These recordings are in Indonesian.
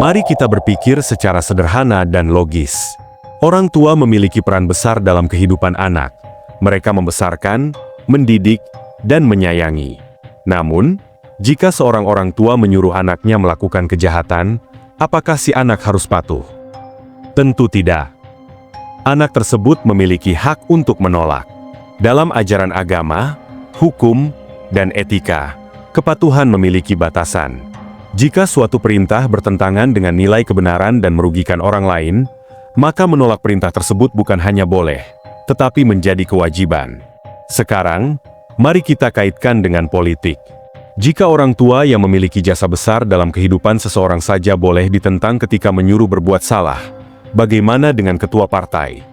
Mari kita berpikir secara sederhana dan logis. Orang tua memiliki peran besar dalam kehidupan anak. Mereka membesarkan, mendidik, dan menyayangi. Namun, jika seorang orang tua menyuruh anaknya melakukan kejahatan, apakah si anak harus patuh? Tentu tidak. Anak tersebut memiliki hak untuk menolak. Dalam ajaran agama, hukum, dan etika, kepatuhan memiliki batasan. Jika suatu perintah bertentangan dengan nilai kebenaran dan merugikan orang lain, maka menolak perintah tersebut bukan hanya boleh, tetapi menjadi kewajiban. Sekarang, mari kita kaitkan dengan politik. Jika orang tua yang memiliki jasa besar dalam kehidupan seseorang saja boleh ditentang ketika menyuruh berbuat salah, bagaimana dengan ketua partai?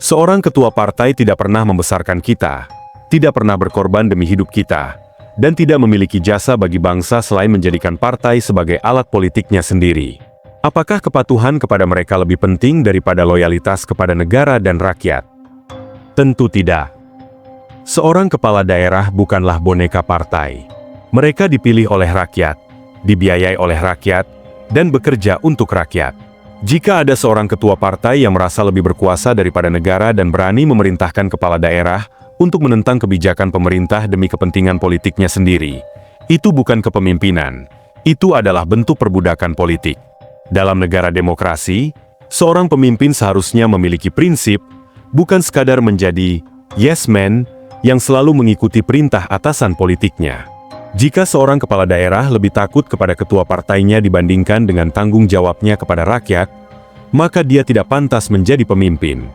Seorang ketua partai tidak pernah membesarkan kita, tidak pernah berkorban demi hidup kita, dan tidak memiliki jasa bagi bangsa selain menjadikan partai sebagai alat politiknya sendiri. Apakah kepatuhan kepada mereka lebih penting daripada loyalitas kepada negara dan rakyat? Tentu tidak. Seorang kepala daerah bukanlah boneka partai. Mereka dipilih oleh rakyat, dibiayai oleh rakyat, dan bekerja untuk rakyat. Jika ada seorang ketua partai yang merasa lebih berkuasa daripada negara dan berani memerintahkan kepala daerah untuk menentang kebijakan pemerintah demi kepentingan politiknya sendiri, itu bukan kepemimpinan, itu adalah bentuk perbudakan politik. Dalam negara demokrasi, seorang pemimpin seharusnya memiliki prinsip, bukan sekadar menjadi yes man yang selalu mengikuti perintah atasan politiknya. Jika seorang kepala daerah lebih takut kepada ketua partainya dibandingkan dengan tanggung jawabnya kepada rakyat, maka dia tidak pantas menjadi pemimpin.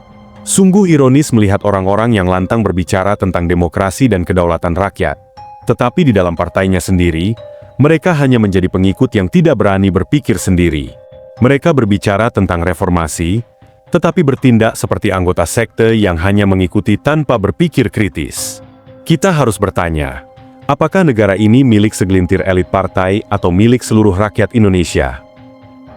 Sungguh ironis melihat orang-orang yang lantang berbicara tentang demokrasi dan kedaulatan rakyat, tetapi di dalam partainya sendiri, mereka hanya menjadi pengikut yang tidak berani berpikir sendiri. Mereka berbicara tentang reformasi, tetapi bertindak seperti anggota sekte yang hanya mengikuti tanpa berpikir kritis. Kita harus bertanya, apakah negara ini milik segelintir elit partai atau milik seluruh rakyat Indonesia?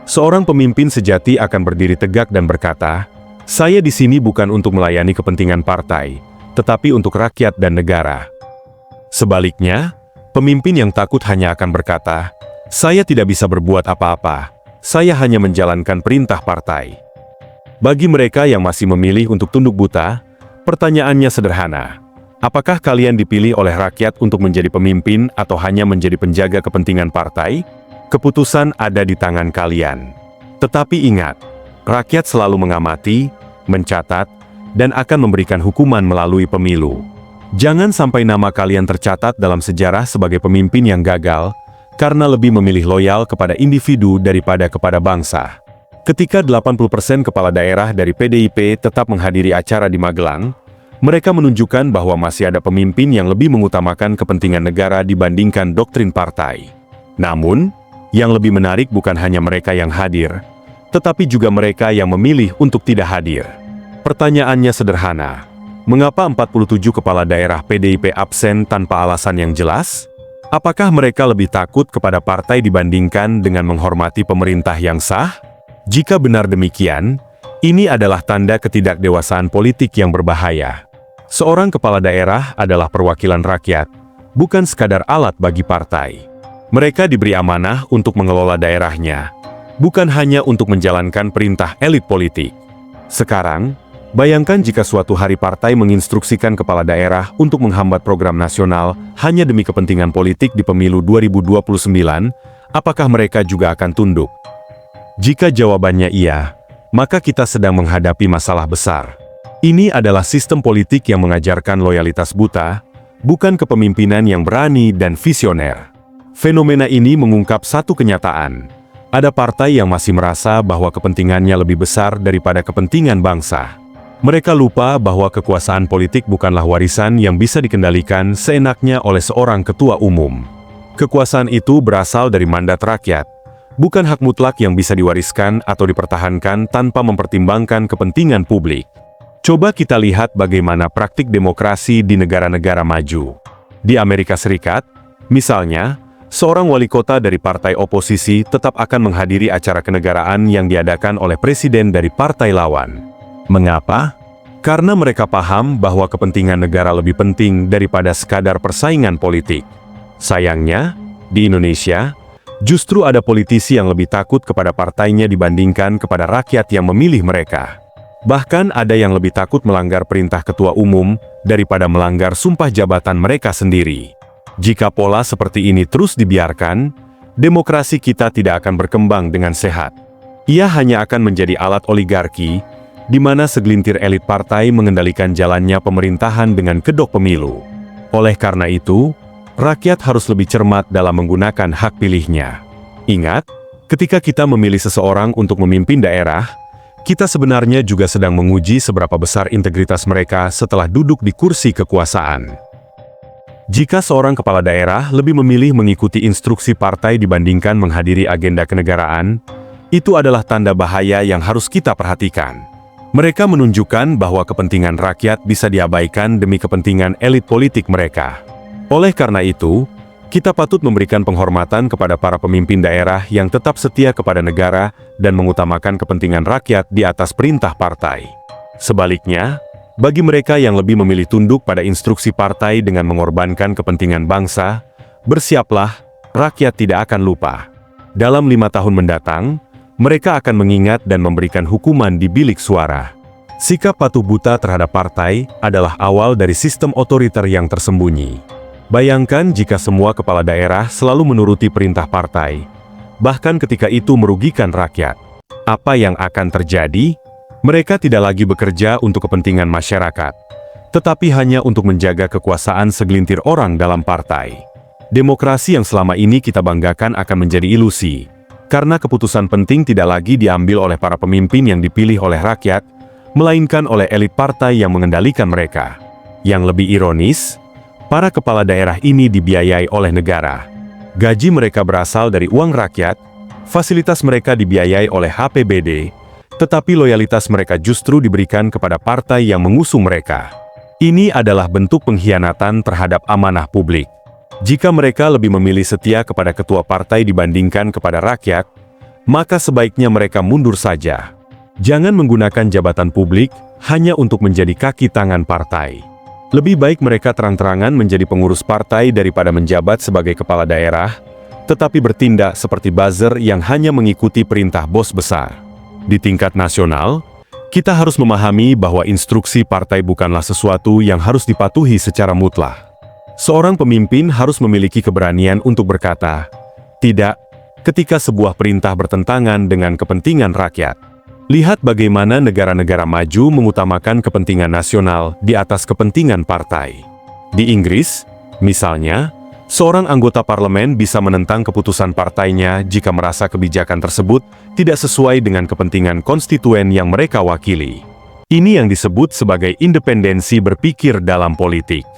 Seorang pemimpin sejati akan berdiri tegak dan berkata, "Saya di sini bukan untuk melayani kepentingan partai, tetapi untuk rakyat dan negara." Sebaliknya, pemimpin yang takut hanya akan berkata, "Saya tidak bisa berbuat apa-apa, saya hanya menjalankan perintah partai." Bagi mereka yang masih memilih untuk tunduk buta, pertanyaannya sederhana. Apakah kalian dipilih oleh rakyat untuk menjadi pemimpin atau hanya menjadi penjaga kepentingan partai? Keputusan ada di tangan kalian. Tetapi ingat, rakyat selalu mengamati, mencatat, dan akan memberikan hukuman melalui pemilu. Jangan sampai nama kalian tercatat dalam sejarah sebagai pemimpin yang gagal, karena lebih memilih loyal kepada individu daripada kepada bangsa. Ketika 80% kepala daerah dari PDIP tetap menghadiri acara di Magelang, mereka menunjukkan bahwa masih ada pemimpin yang lebih mengutamakan kepentingan negara dibandingkan doktrin partai. Namun, yang lebih menarik bukan hanya mereka yang hadir, tetapi juga mereka yang memilih untuk tidak hadir. Pertanyaannya sederhana, mengapa 47 kepala daerah PDIP absen tanpa alasan yang jelas? Apakah mereka lebih takut kepada partai dibandingkan dengan menghormati pemerintah yang sah? Jika benar demikian, ini adalah tanda ketidakdewasaan politik yang berbahaya. Seorang kepala daerah adalah perwakilan rakyat, bukan sekadar alat bagi partai. Mereka diberi amanah untuk mengelola daerahnya, bukan hanya untuk menjalankan perintah elit politik. Sekarang, bayangkan jika suatu hari partai menginstruksikan kepala daerah untuk menghambat program nasional hanya demi kepentingan politik di pemilu 2029, apakah mereka juga akan tunduk? Jika jawabannya iya, maka kita sedang menghadapi masalah besar. Ini adalah sistem politik yang mengajarkan loyalitas buta, bukan kepemimpinan yang berani dan visioner. Fenomena ini mengungkap satu kenyataan. Ada partai yang masih merasa bahwa kepentingannya lebih besar daripada kepentingan bangsa. Mereka lupa bahwa kekuasaan politik bukanlah warisan yang bisa dikendalikan seenaknya oleh seorang ketua umum. Kekuasaan itu berasal dari mandat rakyat, bukan hak mutlak yang bisa diwariskan atau dipertahankan tanpa mempertimbangkan kepentingan publik. Coba kita lihat bagaimana praktik demokrasi di negara-negara maju. Di Amerika Serikat, misalnya, seorang wali kota dari partai oposisi tetap akan menghadiri acara kenegaraan yang diadakan oleh presiden dari partai lawan. Mengapa? Karena mereka paham bahwa kepentingan negara lebih penting daripada sekadar persaingan politik. Sayangnya, di Indonesia, justru ada politisi yang lebih takut kepada partainya dibandingkan kepada rakyat yang memilih mereka. Bahkan ada yang lebih takut melanggar perintah ketua umum daripada melanggar sumpah jabatan mereka sendiri. Jika pola seperti ini terus dibiarkan, demokrasi kita tidak akan berkembang dengan sehat. Ia hanya akan menjadi alat oligarki, di mana segelintir elit partai mengendalikan jalannya pemerintahan dengan kedok pemilu. Oleh karena itu, rakyat harus lebih cermat dalam menggunakan hak pilihnya. Ingat, ketika kita memilih seseorang untuk memimpin daerah, kita sebenarnya juga sedang menguji seberapa besar integritas mereka setelah duduk di kursi kekuasaan. Jika seorang kepala daerah lebih memilih mengikuti instruksi partai dibandingkan menghadiri agenda kenegaraan, itu adalah tanda bahaya yang harus kita perhatikan. Mereka menunjukkan bahwa kepentingan rakyat bisa diabaikan demi kepentingan elit politik mereka. Oleh karena itu, kita patut memberikan penghormatan kepada para pemimpin daerah yang tetap setia kepada negara dan mengutamakan kepentingan rakyat di atas perintah partai. Sebaliknya, bagi mereka yang lebih memilih tunduk pada instruksi partai dengan mengorbankan kepentingan bangsa, bersiaplah, rakyat tidak akan lupa. Dalam 5 tahun mendatang, mereka akan mengingat dan memberikan hukuman di bilik suara. Sikap patuh buta terhadap partai adalah awal dari sistem otoriter yang tersembunyi. Bayangkan jika semua kepala daerah selalu menuruti perintah partai, bahkan ketika itu merugikan rakyat. Apa yang akan terjadi? Mereka tidak lagi bekerja untuk kepentingan masyarakat, tetapi hanya untuk menjaga kekuasaan segelintir orang dalam partai. Demokrasi yang selama ini kita banggakan akan menjadi ilusi, karena keputusan penting tidak lagi diambil oleh para pemimpin yang dipilih oleh rakyat, melainkan oleh elit partai yang mengendalikan mereka. Yang lebih ironis, para kepala daerah ini dibiayai oleh negara. Gaji mereka berasal dari uang rakyat, fasilitas mereka dibiayai oleh APBD, tetapi loyalitas mereka justru diberikan kepada partai yang mengusung mereka. Ini adalah bentuk pengkhianatan terhadap amanah publik. Jika mereka lebih memilih setia kepada ketua partai dibandingkan kepada rakyat, maka sebaiknya mereka mundur saja. Jangan menggunakan jabatan publik hanya untuk menjadi kaki tangan partai. Lebih baik mereka terang-terangan menjadi pengurus partai daripada menjabat sebagai kepala daerah, tetapi bertindak seperti buzzer yang hanya mengikuti perintah bos besar. Di tingkat nasional, kita harus memahami bahwa instruksi partai bukanlah sesuatu yang harus dipatuhi secara mutlak. Seorang pemimpin harus memiliki keberanian untuk berkata, "Tidak," ketika sebuah perintah bertentangan dengan kepentingan rakyat. Lihat bagaimana negara-negara maju mengutamakan kepentingan nasional di atas kepentingan partai. Di Inggris, misalnya, seorang anggota parlemen bisa menentang keputusan partainya jika merasa kebijakan tersebut tidak sesuai dengan kepentingan konstituen yang mereka wakili. Ini yang disebut sebagai independensi berpikir dalam politik.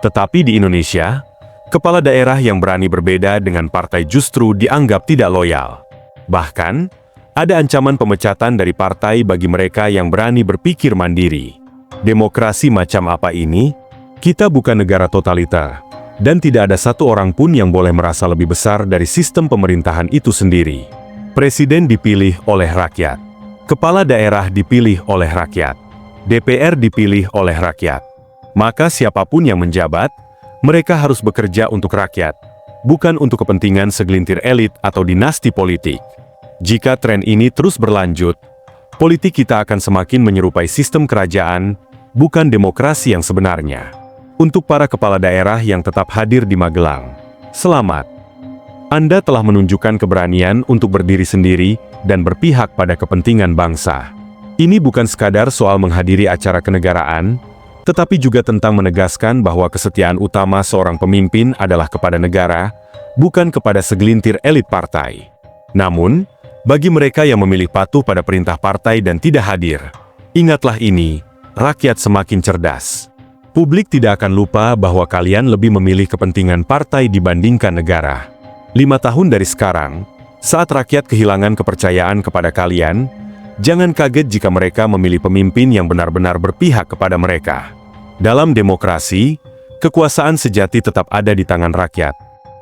Tetapi di Indonesia, kepala daerah yang berani berbeda dengan partai justru dianggap tidak loyal. Bahkan, ada ancaman pemecatan dari partai bagi mereka yang berani berpikir mandiri. Demokrasi macam apa ini? Kita bukan negara totaliter, dan tidak ada satu orang pun yang boleh merasa lebih besar dari sistem pemerintahan itu sendiri. Presiden dipilih oleh rakyat. Kepala daerah dipilih oleh rakyat. DPR dipilih oleh rakyat. Maka siapapun yang menjabat, mereka harus bekerja untuk rakyat, bukan untuk kepentingan segelintir elit atau dinasti politik. Jika tren ini terus berlanjut, politik kita akan semakin menyerupai sistem kerajaan, bukan demokrasi yang sebenarnya. Untuk para kepala daerah yang tetap hadir di Magelang, selamat. Anda telah menunjukkan keberanian untuk berdiri sendiri dan berpihak pada kepentingan bangsa. Ini bukan sekadar soal menghadiri acara kenegaraan, tetapi juga tentang menegaskan bahwa kesetiaan utama seorang pemimpin adalah kepada negara, bukan kepada segelintir elit partai. Namun, bagi mereka yang memilih patuh pada perintah partai dan tidak hadir, ingatlah ini, rakyat semakin cerdas. Publik tidak akan lupa bahwa kalian lebih memilih kepentingan partai dibandingkan negara. 5 tahun dari sekarang, saat rakyat kehilangan kepercayaan kepada kalian, jangan kaget jika mereka memilih pemimpin yang benar-benar berpihak kepada mereka. Dalam demokrasi, kekuasaan sejati tetap ada di tangan rakyat,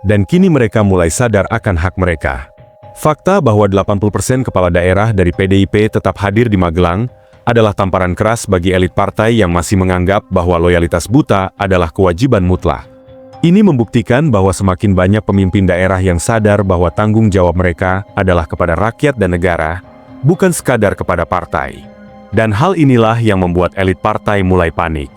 dan kini mereka mulai sadar akan hak mereka. Fakta bahwa 80% kepala daerah dari PDIP tetap hadir di Magelang adalah tamparan keras bagi elit partai yang masih menganggap bahwa loyalitas buta adalah kewajiban mutlak. Ini membuktikan bahwa semakin banyak pemimpin daerah yang sadar bahwa tanggung jawab mereka adalah kepada rakyat dan negara, bukan sekadar kepada partai. Dan hal inilah yang membuat elit partai mulai panik.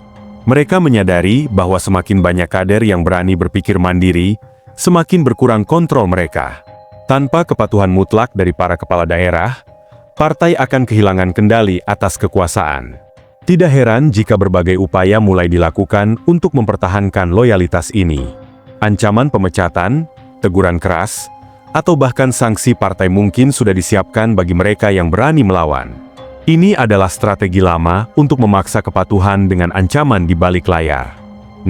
Mereka menyadari bahwa semakin banyak kader yang berani berpikir mandiri, semakin berkurang kontrol mereka. Tanpa kepatuhan mutlak dari para kepala daerah, partai akan kehilangan kendali atas kekuasaan. Tidak heran jika berbagai upaya mulai dilakukan untuk mempertahankan loyalitas ini. Ancaman pemecatan, teguran keras, atau bahkan sanksi partai mungkin sudah disiapkan bagi mereka yang berani melawan. Ini adalah strategi lama untuk memaksa kepatuhan dengan ancaman di balik layar.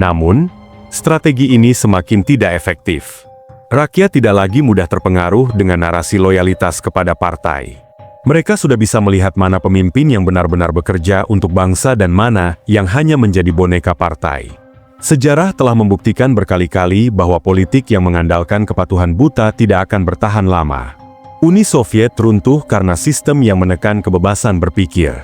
Namun, strategi ini semakin tidak efektif. Rakyat tidak lagi mudah terpengaruh dengan narasi loyalitas kepada partai. Mereka sudah bisa melihat mana pemimpin yang benar-benar bekerja untuk bangsa dan mana yang hanya menjadi boneka partai. Sejarah telah membuktikan berkali-kali bahwa politik yang mengandalkan kepatuhan buta tidak akan bertahan lama. Uni Soviet runtuh karena sistem yang menekan kebebasan berpikir.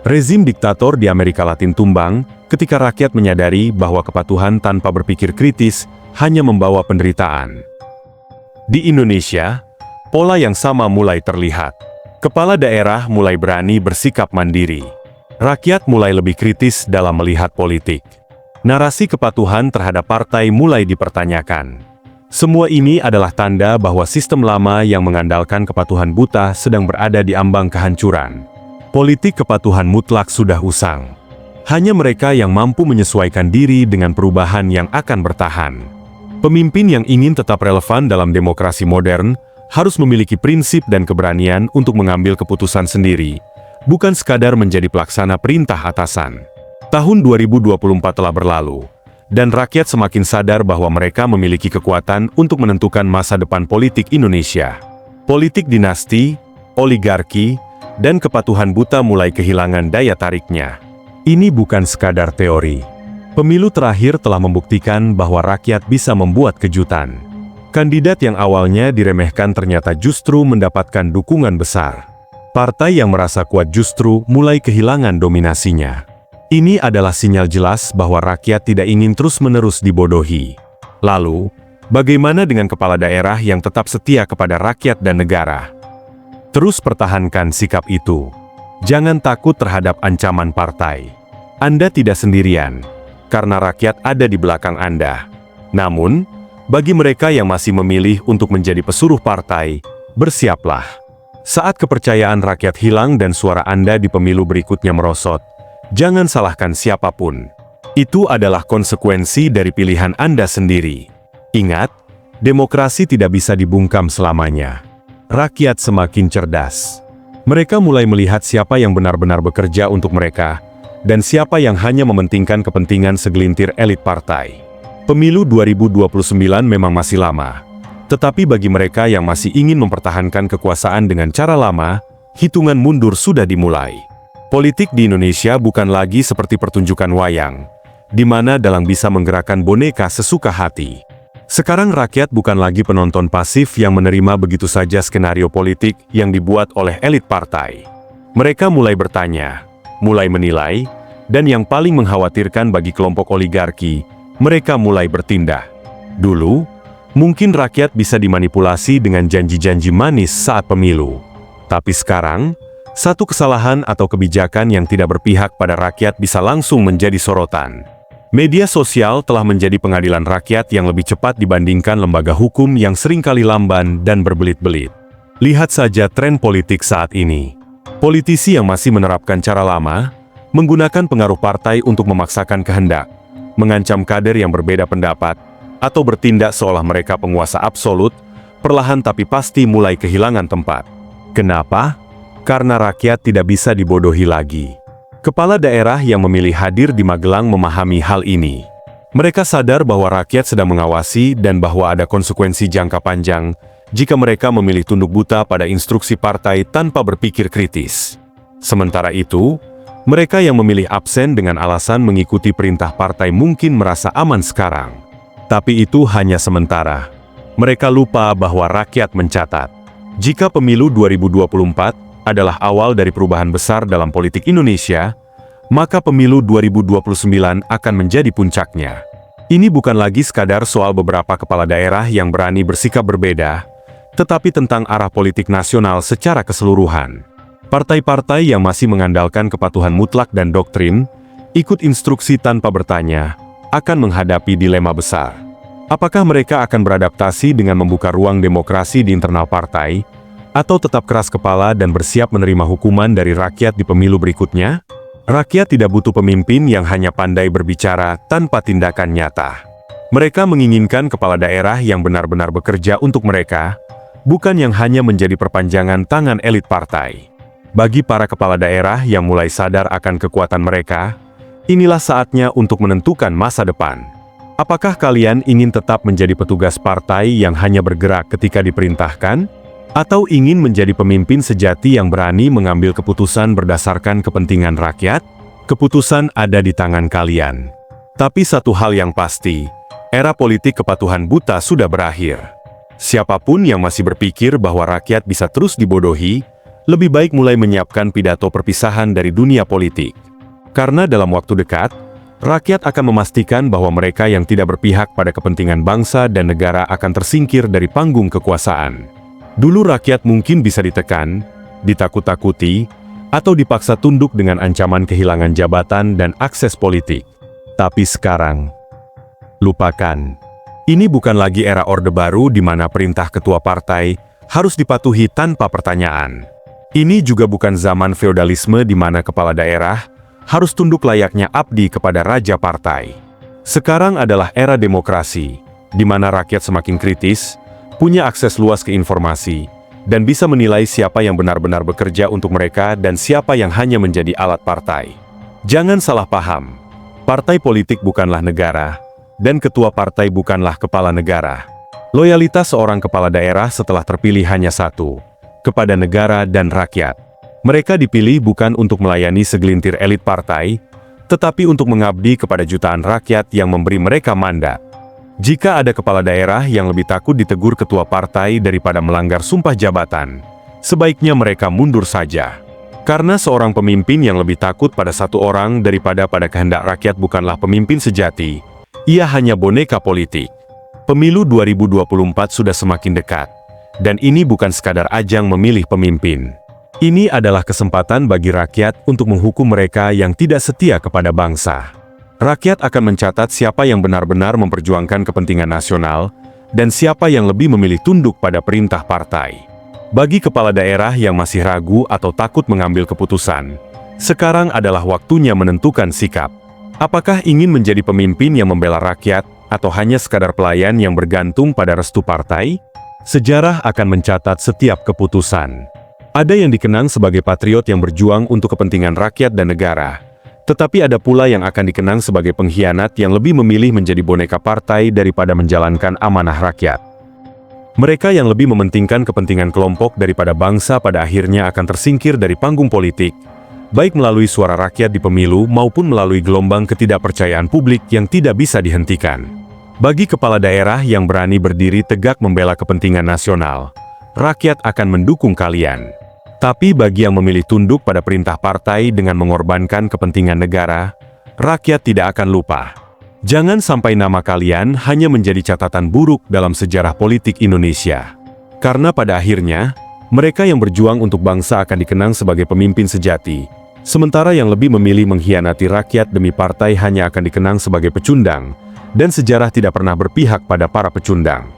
Rezim diktator di Amerika Latin tumbang ketika rakyat menyadari bahwa kepatuhan tanpa berpikir kritis hanya membawa penderitaan. Di Indonesia, pola yang sama mulai terlihat. Kepala daerah mulai berani bersikap mandiri. Rakyat mulai lebih kritis dalam melihat politik. Narasi kepatuhan terhadap partai mulai dipertanyakan. Semua ini adalah tanda bahwa sistem lama yang mengandalkan kepatuhan buta sedang berada di ambang kehancuran. Politik kepatuhan mutlak sudah usang. Hanya mereka yang mampu menyesuaikan diri dengan perubahan yang akan bertahan. Pemimpin yang ingin tetap relevan dalam demokrasi modern harus memiliki prinsip dan keberanian untuk mengambil keputusan sendiri, bukan sekadar menjadi pelaksana perintah atasan. Tahun 2024 telah berlalu, dan rakyat semakin sadar bahwa mereka memiliki kekuatan untuk menentukan masa depan politik Indonesia. Politik dinasti, oligarki, dan kepatuhan buta mulai kehilangan daya tariknya. Ini bukan sekadar teori. Pemilu terakhir telah membuktikan bahwa rakyat bisa membuat kejutan. Kandidat yang awalnya diremehkan ternyata justru mendapatkan dukungan besar. Partai yang merasa kuat justru mulai kehilangan dominasinya. Ini adalah sinyal jelas bahwa rakyat tidak ingin terus-menerus dibodohi. Lalu, bagaimana dengan kepala daerah yang tetap setia kepada rakyat dan negara? Terus pertahankan sikap itu. Jangan takut terhadap ancaman partai. Anda tidak sendirian, karena rakyat ada di belakang Anda. Namun, bagi mereka yang masih memilih untuk menjadi pesuruh partai, bersiaplah. Saat kepercayaan rakyat hilang dan suara Anda di pemilu berikutnya merosot, jangan salahkan siapapun. Itu adalah konsekuensi dari pilihan Anda sendiri. Ingat, demokrasi tidak bisa dibungkam selamanya. Rakyat semakin cerdas. Mereka mulai melihat siapa yang benar-benar bekerja untuk mereka, dan siapa yang hanya mementingkan kepentingan segelintir elit partai. Pemilu 2029 memang masih lama, tetapi bagi mereka yang masih ingin mempertahankan kekuasaan dengan cara lama, hitungan mundur sudah dimulai. Politik di Indonesia bukan lagi seperti pertunjukan wayang, di mana dalang bisa menggerakkan boneka sesuka hati. Sekarang rakyat bukan lagi penonton pasif yang menerima begitu saja skenario politik yang dibuat oleh elit partai. Mereka mulai bertanya, mulai menilai, dan yang paling mengkhawatirkan bagi kelompok oligarki, mereka mulai bertindak. Dulu, mungkin rakyat bisa dimanipulasi dengan janji-janji manis saat pemilu. Tapi sekarang, satu kesalahan atau kebijakan yang tidak berpihak pada rakyat bisa langsung menjadi sorotan. Media sosial telah menjadi pengadilan rakyat yang lebih cepat dibandingkan lembaga hukum yang seringkali lamban dan berbelit-belit. Lihat saja tren politik saat ini. Politisi yang masih menerapkan cara lama, menggunakan pengaruh partai untuk memaksakan kehendak, mengancam kader yang berbeda pendapat, atau bertindak seolah mereka penguasa absolut, perlahan tapi pasti mulai kehilangan tempat. Kenapa? Karena rakyat tidak bisa dibodohi lagi. Kepala daerah yang memilih hadir di Magelang memahami hal ini. Mereka sadar bahwa rakyat sedang mengawasi dan bahwa ada konsekuensi jangka panjang jika mereka memilih tunduk buta pada instruksi partai tanpa berpikir kritis. Sementara itu, mereka yang memilih absen dengan alasan mengikuti perintah partai mungkin merasa aman sekarang. Tapi itu hanya sementara. Mereka lupa bahwa rakyat mencatat. Jika pemilu 2024 adalah awal dari perubahan besar dalam politik Indonesia, maka pemilu 2029 akan menjadi puncaknya. Ini bukan lagi sekadar soal beberapa kepala daerah yang berani bersikap berbeda, tetapi tentang arah politik nasional secara keseluruhan. Partai-partai yang masih mengandalkan kepatuhan mutlak dan doktrin, ikut instruksi tanpa bertanya, akan menghadapi dilema besar. Apakah mereka akan beradaptasi dengan membuka ruang demokrasi di internal partai, atau tetap keras kepala dan bersiap menerima hukuman dari rakyat di pemilu berikutnya? Rakyat tidak butuh pemimpin yang hanya pandai berbicara tanpa tindakan nyata. Mereka menginginkan kepala daerah yang benar-benar bekerja untuk mereka, bukan yang hanya menjadi perpanjangan tangan elit partai. Bagi para kepala daerah yang mulai sadar akan kekuatan mereka, inilah saatnya untuk menentukan masa depan. Apakah kalian ingin tetap menjadi petugas partai yang hanya bergerak ketika diperintahkan? Atau ingin menjadi pemimpin sejati yang berani mengambil keputusan berdasarkan kepentingan rakyat? Keputusan ada di tangan kalian. Tapi satu hal yang pasti, era politik kepatuhan buta sudah berakhir. Siapapun yang masih berpikir bahwa rakyat bisa terus dibodohi, lebih baik mulai menyiapkan pidato perpisahan dari dunia politik. Karena dalam waktu dekat, rakyat akan memastikan bahwa mereka yang tidak berpihak pada kepentingan bangsa dan negara akan tersingkir dari panggung kekuasaan. Dulu rakyat mungkin bisa ditekan, ditakut-takuti, atau dipaksa tunduk dengan ancaman kehilangan jabatan dan akses politik. Tapi sekarang, lupakan. Ini bukan lagi era Orde Baru di mana perintah ketua partai harus dipatuhi tanpa pertanyaan. Ini juga bukan zaman feodalisme di mana kepala daerah harus tunduk layaknya abdi kepada raja partai. Sekarang adalah era demokrasi, di mana rakyat semakin kritis, punya akses luas ke informasi, dan bisa menilai siapa yang benar-benar bekerja untuk mereka dan siapa yang hanya menjadi alat partai. Jangan salah paham, partai politik bukanlah negara, dan ketua partai bukanlah kepala negara. Loyalitas seorang kepala daerah setelah terpilih hanya satu, kepada negara dan rakyat. Mereka dipilih bukan untuk melayani segelintir elit partai, tetapi untuk mengabdi kepada jutaan rakyat yang memberi mereka mandat. Jika ada kepala daerah yang lebih takut ditegur ketua partai daripada melanggar sumpah jabatan, sebaiknya mereka mundur saja. Karena seorang pemimpin yang lebih takut pada satu orang daripada pada kehendak rakyat bukanlah pemimpin sejati, ia hanya boneka politik. Pemilu 2024 sudah semakin dekat. Dan ini bukan sekadar ajang memilih pemimpin. Ini adalah kesempatan bagi rakyat untuk menghukum mereka yang tidak setia kepada bangsa. Rakyat akan mencatat siapa yang benar-benar memperjuangkan kepentingan nasional, dan siapa yang lebih memilih tunduk pada perintah partai. Bagi kepala daerah yang masih ragu atau takut mengambil keputusan, sekarang adalah waktunya menentukan sikap. Apakah ingin menjadi pemimpin yang membela rakyat, atau hanya sekadar pelayan yang bergantung pada restu partai? Sejarah akan mencatat setiap keputusan. Ada yang dikenang sebagai patriot yang berjuang untuk kepentingan rakyat dan negara. Tetapi ada pula yang akan dikenang sebagai pengkhianat yang lebih memilih menjadi boneka partai daripada menjalankan amanah rakyat. Mereka yang lebih mementingkan kepentingan kelompok daripada bangsa pada akhirnya akan tersingkir dari panggung politik, baik melalui suara rakyat di pemilu maupun melalui gelombang ketidakpercayaan publik yang tidak bisa dihentikan. Bagi kepala daerah yang berani berdiri tegak membela kepentingan nasional, rakyat akan mendukung kalian. Tapi bagi yang memilih tunduk pada perintah partai dengan mengorbankan kepentingan negara, rakyat tidak akan lupa. Jangan sampai nama kalian hanya menjadi catatan buruk dalam sejarah politik Indonesia. Karena pada akhirnya, mereka yang berjuang untuk bangsa akan dikenang sebagai pemimpin sejati, sementara yang lebih memilih mengkhianati rakyat demi partai hanya akan dikenang sebagai pecundang, dan sejarah tidak pernah berpihak pada para pecundang.